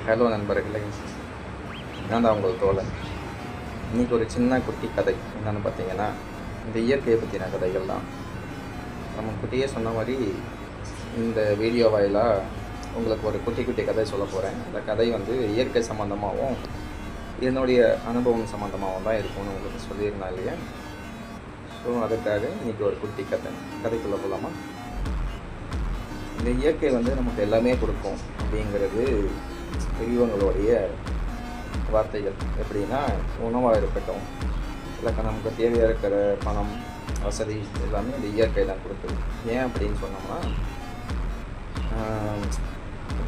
Hello நண்பர்களே, நான் தான் உங்கள் தோழன். இன்றைக்கி ஒரு சின்ன குட்டி கதை என்னென்னு பார்த்தீங்கன்னா, இந்த இயற்கையை பற்றின கதைகள் தான். நம்ம குட்டியே சொன்ன மாதிரி இந்த வீடியோ வாயிலாக உங்களுக்கு ஒரு குட்டி குட்டி கதை சொல்ல போகிறேன். இந்த கதை வந்து இயற்கை சம்மந்தமாகவும் என்னுடைய அனுபவம் சம்மந்தமாகவும் தான் இருக்கும்னு உங்களுக்கு சொல்லியிருந்தேன் இல்லையா? ஸோ அதுக்காக இன்றைக்கி ஒரு குட்டி கதைக்குள்ளே போகலாமா? இந்த இயற்கை வந்து நமக்கு எல்லாமே கொடுக்கும் அப்படிங்கிறது பெரியவங்களுடைய வார்த்தைகள். எப்படின்னா, உணவாக இருக்கட்டும், இல்லை நமக்கு தேவையாக இருக்கிற பணம், வசதி எல்லாமே இந்த இயற்கை தான் கொடுக்குது. ஏன் அப்படின்னு சொன்னோம்னா,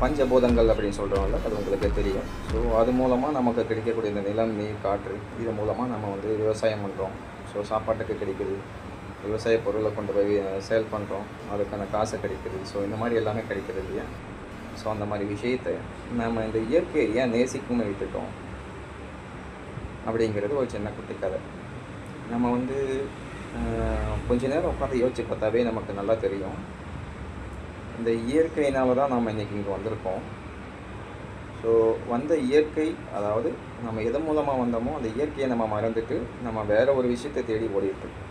பஞ்சபூதங்கள் அப்படின்னு சொல்கிறோம்ல, அது உங்களுக்கு தெரியும். ஸோ அது மூலமாக நமக்கு கிடைக்கக்கூடிய இந்த நிலம், நீர், காற்று, இது மூலமாக நம்ம வந்து விவசாயம் பண்ணுறோம். ஸோ சாப்பாட்டுக்கு கிடைக்குது, விவசாய பொருளை கொண்டு போய் சேல் பண்ணுறோம், அதுக்கான காசு கிடைக்குது. ஸோ இந்த மாதிரி எல்லாமே கிடைக்கிறது இல்லையா? ஸோ அந்த மாதிரி விஷயத்தை நம்ம இந்த இயற்கையை ஏன் நேசிக்கும்னு விட்டுட்டோம் அப்படிங்கிறது ஒரு சின்ன குட்டி கதை. நம்ம வந்து கொஞ்ச நேரம் உட்காந்து யோசிச்சு பார்த்தாவே நமக்கு நல்லா தெரியும். இந்த இயற்கையினால தான் நம்ம இன்றைக்கி இங்கே வந்திருக்கோம். ஸோ வந்த இயற்கை, அதாவது நம்ம எதன் மூலமாக வந்தோமோ அந்த இயற்கையை நம்ம மறந்துட்டு நம்ம வேறு ஒரு விஷயத்தை தேடி ஓடிட்டுருக்கோம்.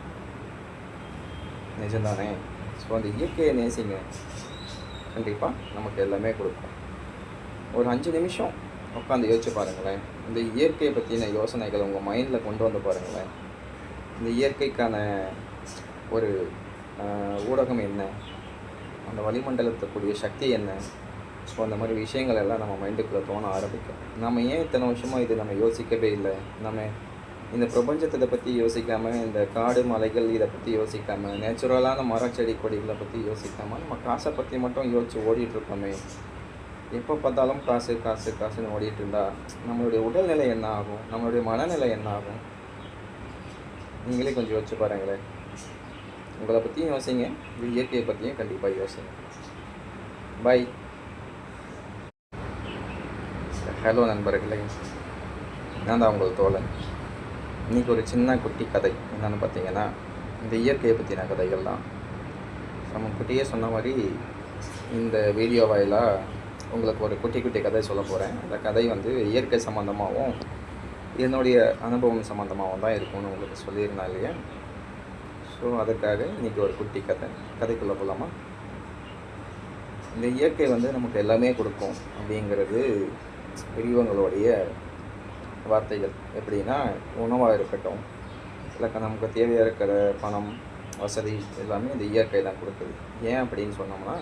நிஜம்தானே? ஸோ அந்த இயற்கையை நேசிங்க, கண்டிப்பாக நமக்கு எல்லாமே கொடுக்கும். ஒரு 5 நிமிஷம் உட்காந்து யோசிச்சு பாருங்களேன். இந்த இயற்கையை பற்றின யோசனைகள் உங்கள் மைண்டில் கொண்டு வந்து பாருங்களேன். இந்த இயற்கைக்கான ஒரு ஊடகம் என்ன, அந்த வளிமண்டலத்துக்குரிய சக்தி என்ன? ஸோ அந்த மாதிரி விஷயங்கள் எல்லாம் நம்ம மைண்டுக்குள்ளே தோண ஆரம்பிக்கும். நம்ம ஏன் இத்தனை வருஷமாக இது நம்ம யோசிக்கவே இல்லை? நம்ம இந்த பிரபஞ்சத்தை பற்றி யோசிக்காமல், இந்த காடு மலைகள் இதை பற்றி யோசிக்காமல், நேச்சுரலான மரம் செடி கொடிகளை பற்றி யோசிக்காமல், நம்ம காசை பற்றி மட்டும் யோசித்து ஓடிட்டுருக்கோமே. எப்போ பார்த்தாலும் காசு காசு காசுன்னு ஓடிட்டு இருந்தால் நம்மளுடைய உடல்நிலை என்ன ஆகும்? நம்மளுடைய மனநிலை என்ன ஆகும்? நீங்களே கொஞ்சம் யோசிச்சு பாருங்களேன். உங்களை பற்றியும் யோசிங்க, இயற்கையை பற்றியும் கண்டிப்பாக யோசிங்க. பாய். ஹலோ நண்பர்களே, நான் தான் உங்கள் தோழன். இன்றைக்கி ஒரு சின்ன குட்டி கதை என்னென்னு பார்த்தீங்கன்னா, இந்த இயற்கையை பற்றின கதைகள் தான். நம்ம குட்டியே சொன்ன மாதிரி இந்த வீடியோ வாயிலாக உங்களுக்கு ஒரு குட்டி குட்டி கதை சொல்ல போகிறேன். அந்த கதை வந்து இயற்கை சம்மந்தமாகவும் என்னுடைய அனுபவம் சம்மந்தமாகவும் தான் இருக்கும்னு உங்களுக்கு சொல்லியிருந்தேன் இல்லையா? ஸோ அதுக்காக இன்றைக்கி ஒரு குட்டி கதைக்குள்ளே போகலாமா? இந்த இயற்கை வந்து நமக்கு எல்லாமே கொடுக்கும் அப்படிங்கிறது பெரியவங்களுடைய வார்த்தைகள். எப்படின்னா, உணவாக இருக்கட்டும், இல்லை நமக்கு தேவையாக இருக்கிற பணம், வசதி எல்லாமே இந்த இயற்கை தான் கொடுக்குது. ஏன் அப்படின்னு சொன்னோம்னா,